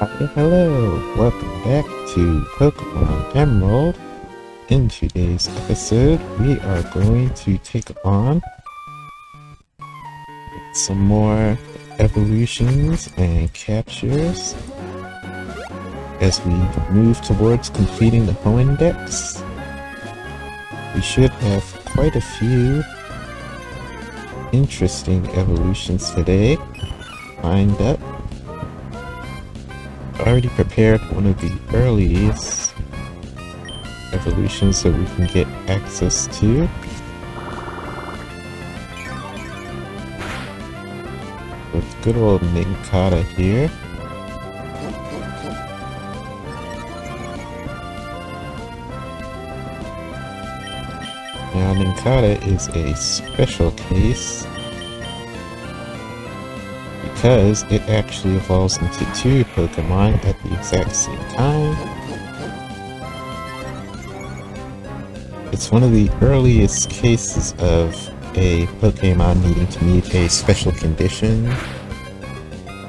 Hi, hello! Welcome back to Pokemon Emerald. In today's episode, we are going to take on some more evolutions and captures as we move towards completing the Poindex. We should have quite a few interesting evolutions today lined up. Already prepared one of the earliest evolutions that we can get access to. With good old Ninkata here. Now Ninkata is a special case because it actually evolves into two Pokemon at the exact same time. It's one of the earliest cases of a Pokemon needing to meet a special condition,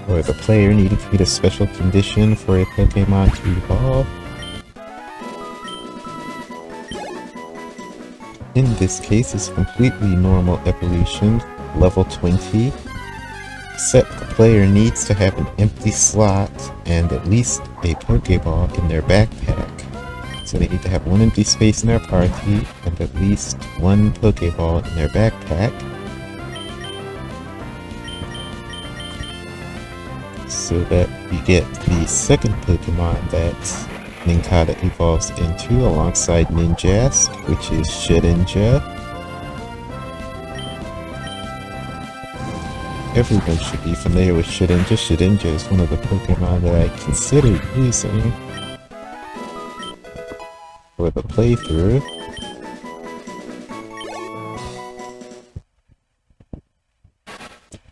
or the player needing to meet a special condition for a Pokemon to evolve. In this case, it's completely normal evolution, level 20. Except the player needs to have an empty slot and at least a Pokeball in their backpack. So they need to have one empty space in their party and at least one Pokeball in their backpack. So that we get the second Pokemon that Ninkata evolves into alongside Ninjask, which is Shedinja. Everyone should be familiar with Shedinja. Shedinja is one of the Pokemon that I considered using for the playthrough.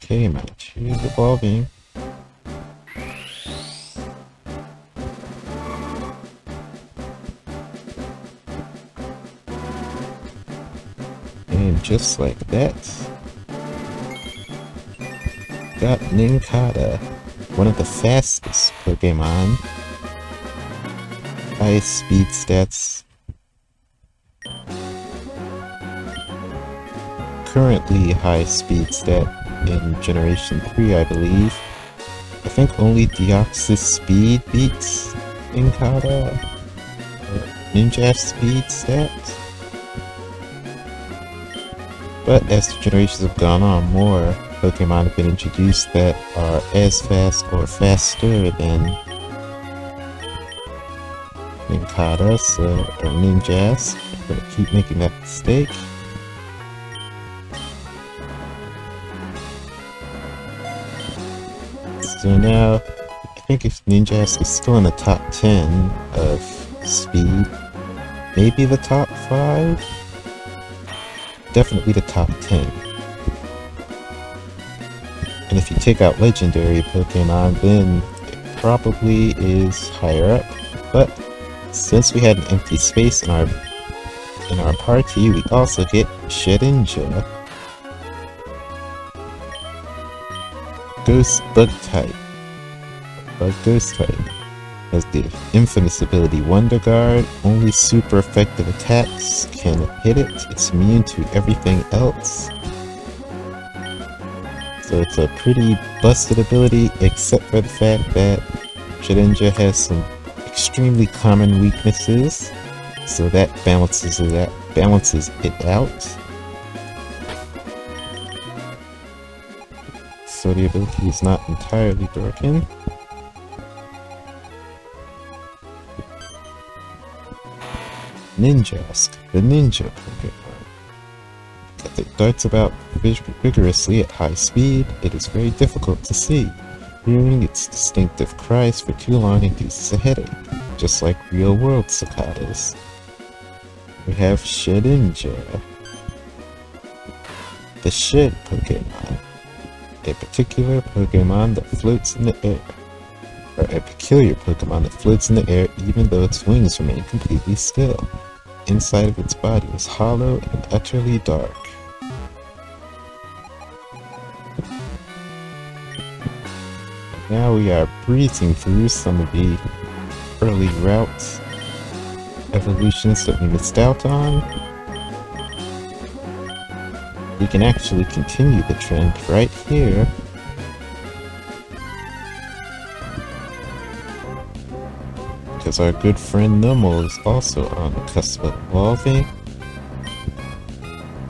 Okay, my two is evolving. And just like that, got Ninkata, one of the fastest Pokemon. Highest speed stats. Currently highest speed stat in Generation 3, I believe. I think only Deoxys speed beats Ninkata. Ninja speed stat. But as the generations have gone on, more Pokemon have been introduced that are as fast or faster than Ninkata, or Ninjask. I'm gonna keep making that mistake. So now, I think if Ninjask is still in the top 10 of speed, maybe the top 5? Definitely the top 10. And if you take out legendary Pokemon, then it probably is higher up. But since we had an empty space in our party, we also get Shedinja. Ghost Bug type. Ghost type. Has the infamous ability Wonder Guard. Only super effective attacks can hit it. It's immune to everything else. So it's a pretty busted ability, except for the fact that Shedinja has some extremely common weaknesses, so that balances it out. So the ability is not entirely broken. Ninjask, the ninja Pokemon. It darts about vigorously at high speed. It is very difficult to see. Hearing its distinctive cries for too long induces a headache, just like real-world cicadas. We have Shedinja, the Shed Pokemon, a particular Pokemon that floats in the air. Or a peculiar Pokemon that floats in the air even though its wings remain completely still. Inside of its body is hollow and utterly dark. Now we are breezing through some of the early route evolutions that we missed out on. We can actually continue the trend right here. Because our good friend Numel is also on the cusp of evolving,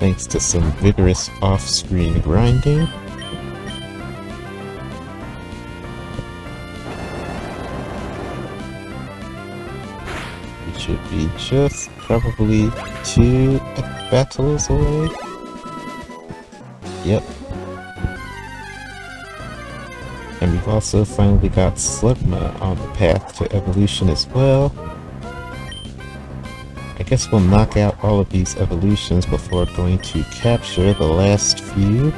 thanks to some vigorous off-screen grinding. We should be just probably 2 battles away. Yep. And we've also finally got Slugma on the path to evolution as well. I guess we'll knock out all of these evolutions before going to capture the last few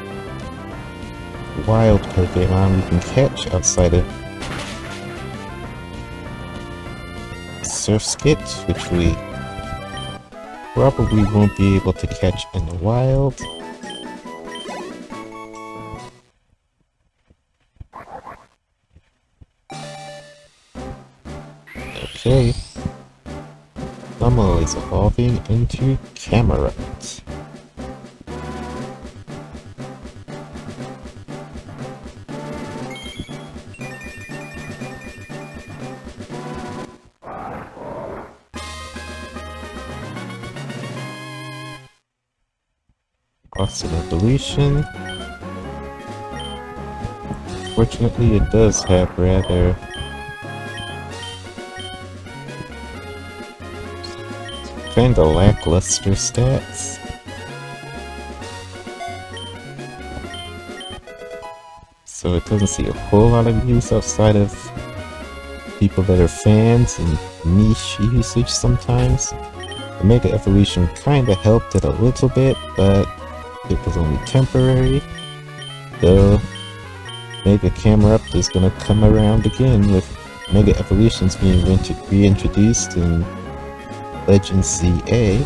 wild Pokémon we can catch outside of Surfskit, which we probably won't be able to catch in the wild. Okay. Numel is evolving into Camerupt. Awesome evolution. Fortunately, it does have rather kinda lackluster stats. So it doesn't see a whole lot of use outside of people that are fans and niche usage sometimes. The Mega Evolution kinda helped it a little bit, but it was only temporary. Though Mega Camerupt is gonna come around again with Mega Evolutions being reintroduced in Legend CA.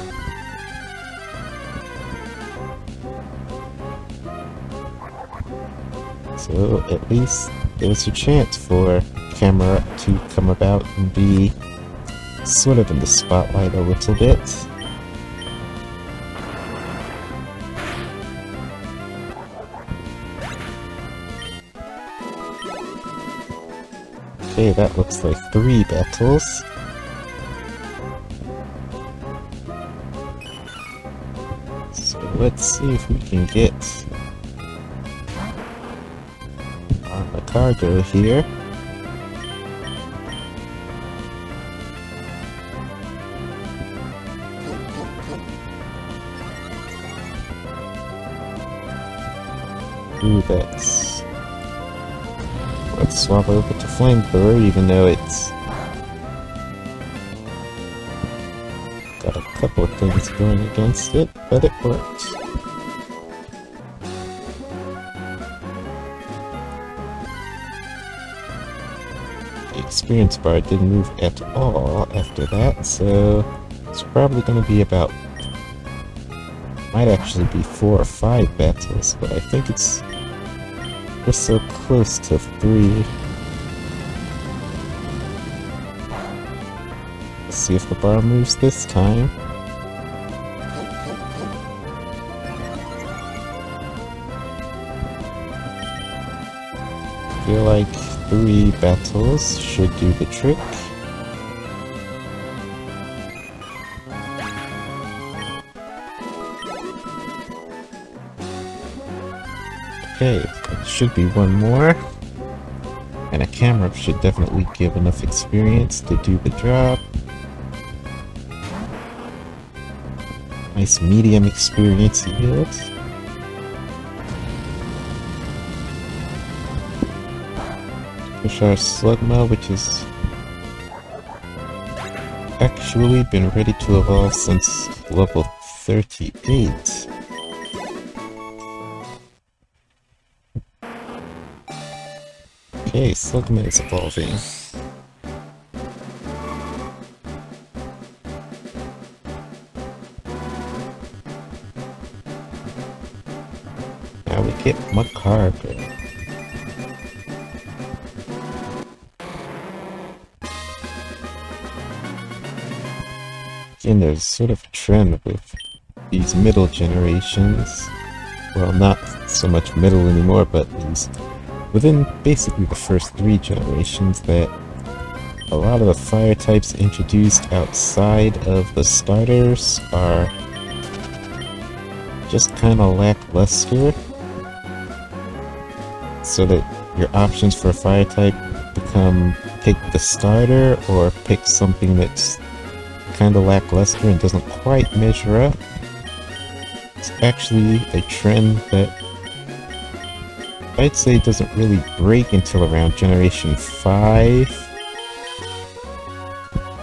So at least there's a chance for Camerupt to come about and be sort of in the spotlight a little bit. Okay, that looks like 3 battles. So let's see if we can get on the cargo here. Ooh, that's... Let's swap over to Flamethrower, even though it's got a couple of things going against it, but it worked. The experience bar didn't move at all after that, so it's probably going to be about... might actually be 4 or 5 battles, but I think it's... we're so close to 3. Let's see if the bar moves this time. I feel like 3 battles should do the trick. Okay, it should be 1 more. And a camera should definitely give enough experience to do the job. Nice medium experience yield. Push our Slugma, which has actually been ready to evolve since level 38. Okay, Slugma is evolving. Now we get Macargo. Again, there's sort of a trend with these middle generations. Well, not so much middle anymore, but these within basically the first 3 generations, that a lot of the fire types introduced outside of the starters are just kind of lackluster, so that your options for a fire type become pick the starter or pick something that's kind of lackluster and doesn't quite measure up. It's actually a trend that I'd say doesn't really break until around Generation 5.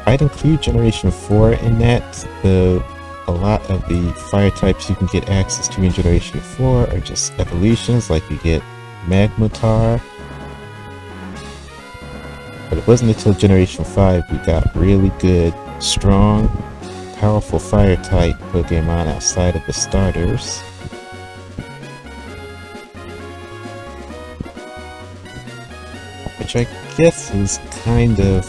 I'd include Generation 4 in that, though a lot of the fire types you can get access to in Generation 4 are just evolutions, like you get Magmatar. But it wasn't until Generation 5 we got really good, strong, powerful fire type Pokemon outside of the starters. Which I guess is kind of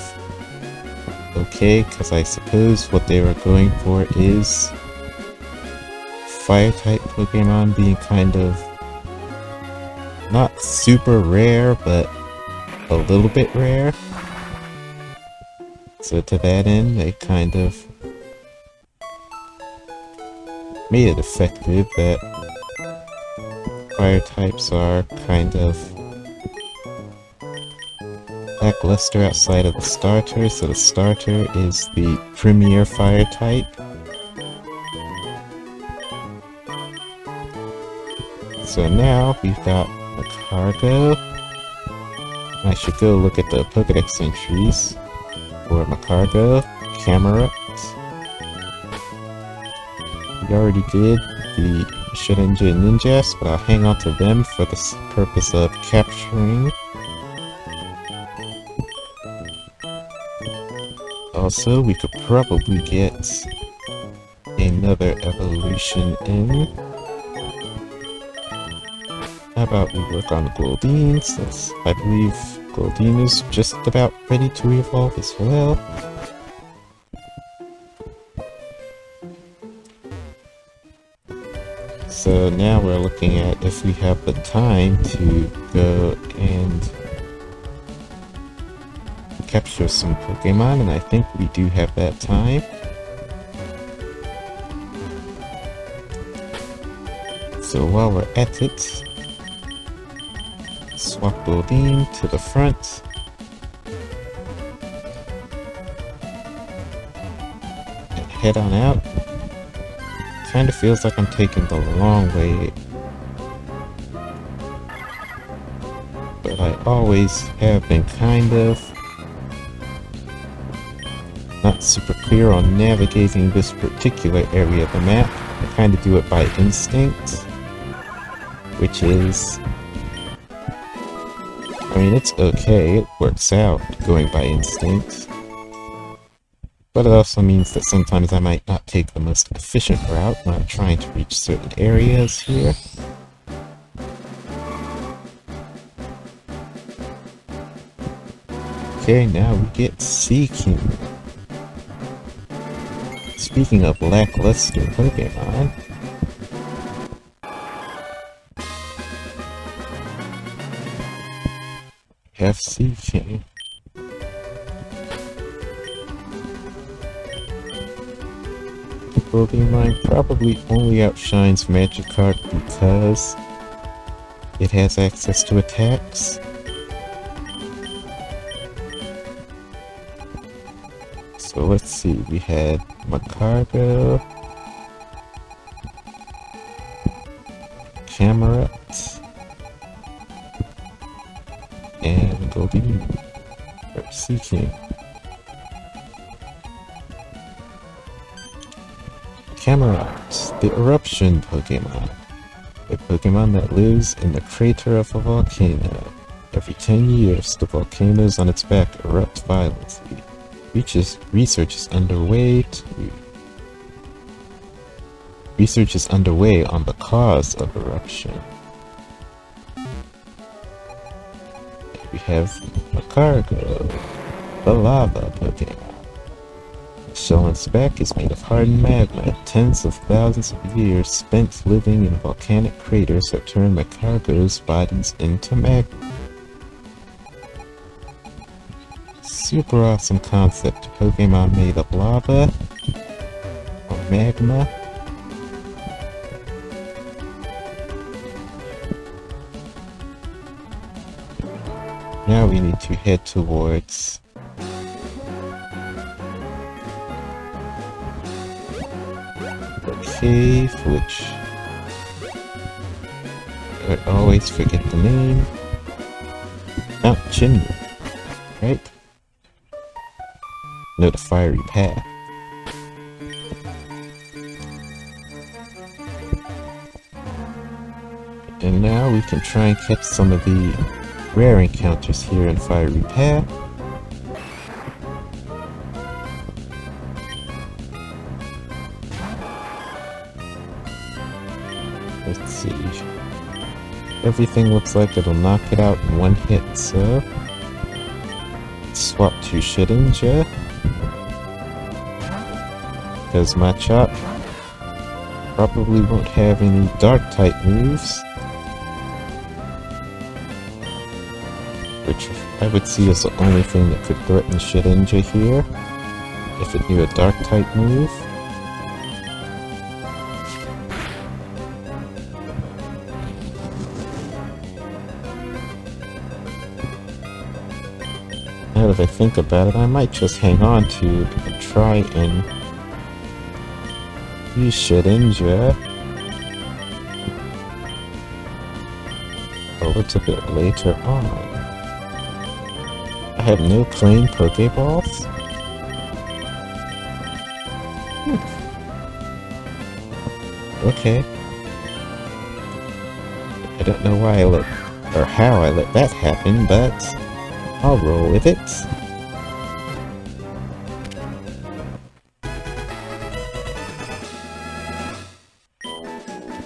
okay, because I suppose what they were going for is fire type Pokemon being kind of not super rare, but a little bit rare. So to that end, they kind of made it effective that fire types are kind of lackluster outside of the starter, so the starter is the premier fire type. So now we've got Macargo. I should go look at the Pokedex entries for Macargo, Camerupt. We already did the Shedinja and Ninjas, but I'll hang on to them for the purpose of capturing. Also, we could probably get another evolution in. How about we work on the Goldeen, since I believe Goldeen is just about ready to evolve as well. So now we're looking at if we have the time to go and capture some Pokemon, and I think we do have that time. So while we're at it, swap Goldeen to the front. And head on out. Kinda feels like I'm taking the long way, but I always have been kind of not super clear on navigating this particular area of the map. I kind of do it by instinct, which is, I mean, it's okay, it works out going by instinct, but it also means that sometimes I might not take the most efficient route when I'm trying to reach certain areas here. Okay, now we get Seaking. Speaking of lackluster Pokemon, we have Seaking. Pokemon probably only outshines Magikarp because it has access to attacks. So let's see, we had Macargo, Camerupt, and Goldeen, or Seaking. Camerupt, the Eruption Pokemon. A Pokemon that lives in the crater of a volcano. Every 10 years, the volcanoes on its back erupt violently. Research is underway on the cause of eruption. We have Macargo, the lava Pokemon. Shell on its back is made of hardened magma. Tens of thousands of years spent living in volcanic craters have turned Macargo's bodies into magma. Super awesome concept. Pokemon made of lava or magma. Now we need to head towards the cave, which I would always forget the name. Mount Chinmu, right? No, the fiery path. And now we can try and catch some of the rare encounters here in Fiery Path. Let's see. Everything looks like it'll knock it out in one hit, so swap to Shedinja. Because Machop probably won't have any dark type moves, which I would see as the only thing that could threaten Shedinja here, if it knew a dark type move. Now that I think about it, I might just hang on to and try and use Shedinja a little bit later on. I have no plain Pokeballs? Okay. I don't know why I let, or how I let that happen, but I'll roll with it.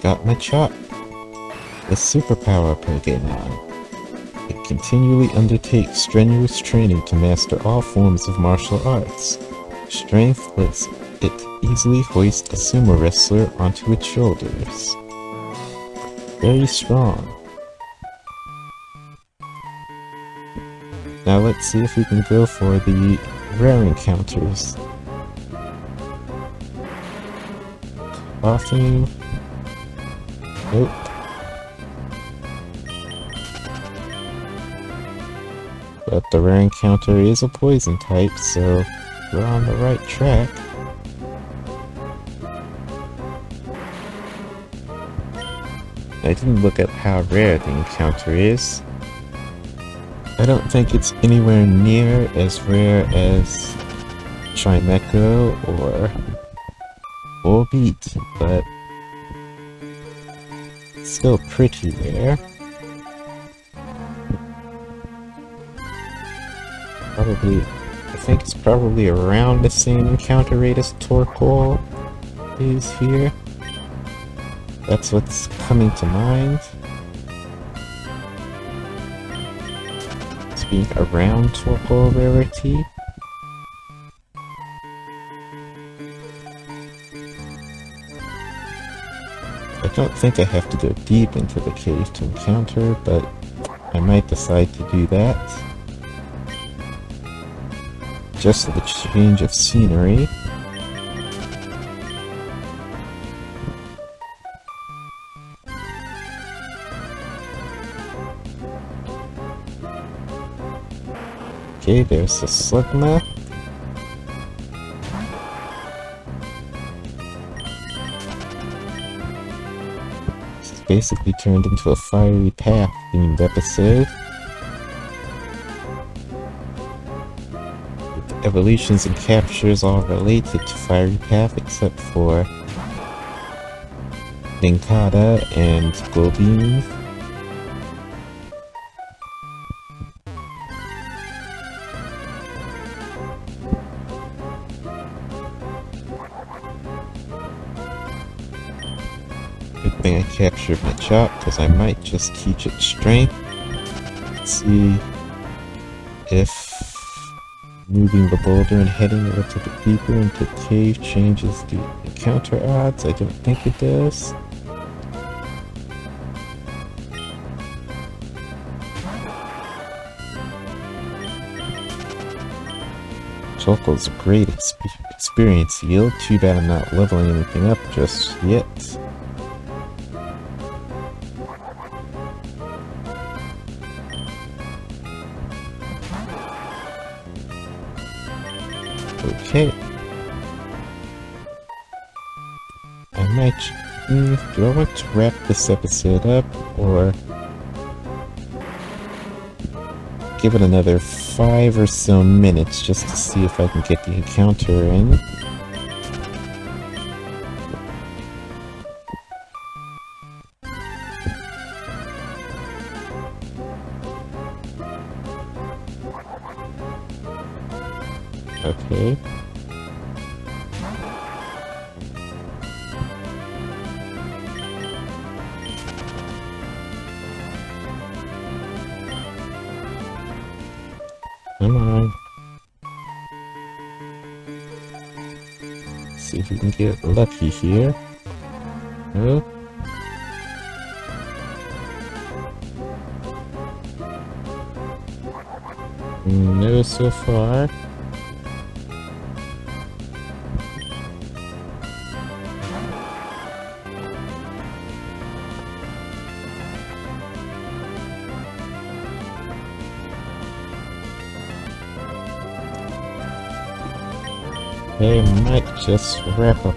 Got Machop, the superpower Pokemon. It continually undertakes strenuous training to master all forms of martial arts. Strength lets it easily hoist a sumo wrestler onto its shoulders. Very strong. Now let's see if we can go for the rare encounters. Coughing. Nope. But the rare encounter is a poison type, so we're on the right track. I didn't look at how rare the encounter is. I don't think it's anywhere near as rare as Chimecho or Volbeat, but it's still pretty rare. Probably, I think it's probably around the same encounter rate as Torkoal is here. That's what's coming to mind. It's being around Torkoal rarity. I don't think I have to go deep into the cave to encounter, but I might decide to do that. Just for the change of scenery. Okay, there's the Slugma. This is basically turned into a Fiery Path themed episode. Evolutions and captures all related to Fiery Path except for Nincada and Goldeen. Good thing I captured Machop, because I might just teach it Strength. Let's see if moving the boulder and heading a little bit deeper into the cave changes the encounter odds. I don't think it does. Choco's a great experience yield. Too bad I'm not leveling anything up just yet. Okay. I might... do I want to wrap this episode up, or give it another 5 or so minutes just to see if I can get the encounter in? Okay. Come on. See if we can get lucky here. Oh. No so far. They might just wrap up.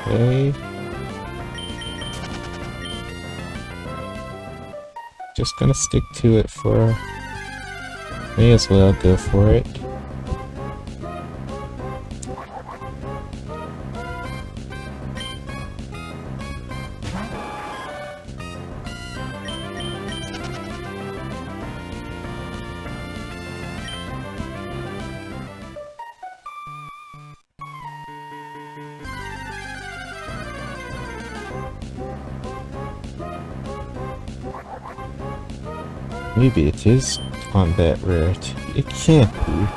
Okay. Just gonna stick to it for... May as well go for it. Maybe it is on that rarity. It can't be.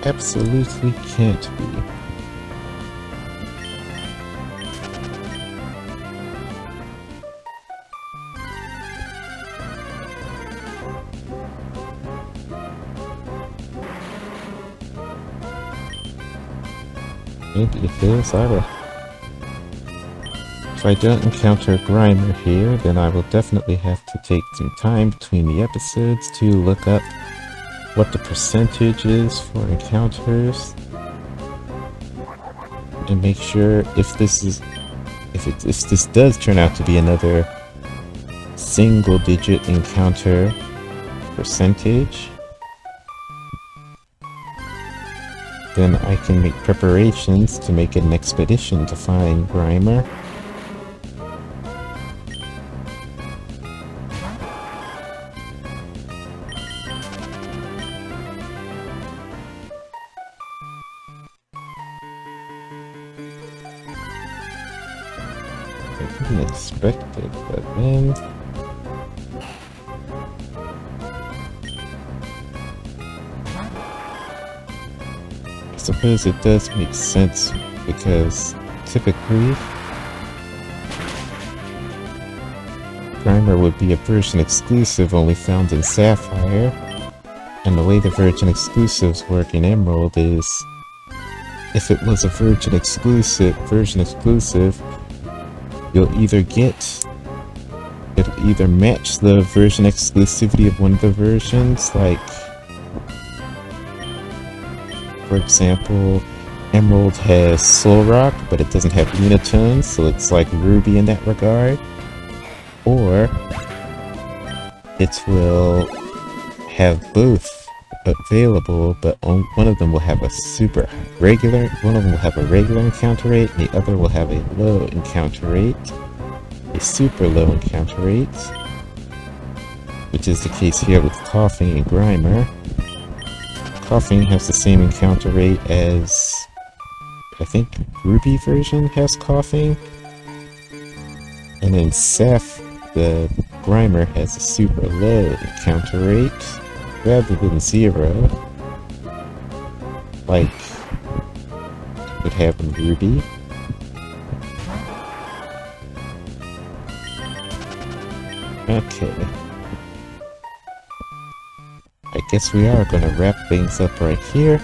Absolutely can't be. Maybe it is. I will. If I don't encounter Grimer here, then I will definitely have to take some time between the episodes to look up what the percentage is for encounters and make sure if this does turn out to be another single-digit encounter percentage, then I can make preparations to make an expedition to find Grimer. I didn't expect it, but then... I suppose it does make sense, because typically Grimer would be a version exclusive only found in Sapphire, and the way the version exclusives work in Emerald is if it was a version exclusive, you'll either it'll either match the version exclusivity of one of the versions, like, for example, Emerald has Soul Rock, but it doesn't have Unitones, so it's like Ruby in that regard. Or it will have both available, but one of them will have a regular encounter rate, and the other will have a low encounter rate. a super low encounter rate, which is the case here with Coughing and Grimer. Coughing has the same encounter rate as, I think, Ruby version has Coughing. And then Seth, the Grimer, has a super low encounter rate, rather than 0, like would have in Ruby. Okay. I guess we are going to wrap things up right here.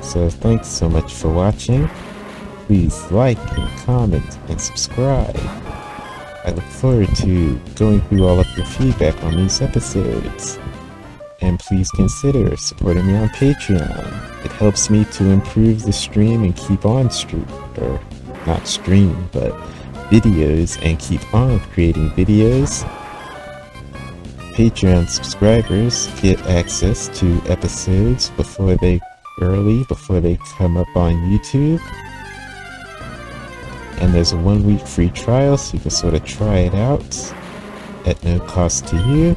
So thanks so much for watching. Please like and comment and subscribe. I look forward to going through all of your feedback on these episodes. And please consider supporting me on Patreon. It helps me to improve the stream and keep on or not stream, but videos, and keep on creating videos. Patreon subscribers get access to episodes before they come up on YouTube. And there's a 1-week free trial, so you can sort of try it out at no cost to you.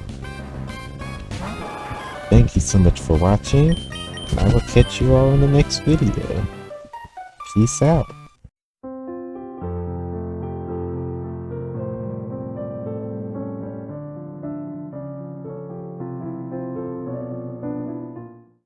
Thank you so much for watching, and I will catch you all in the next video. Peace out.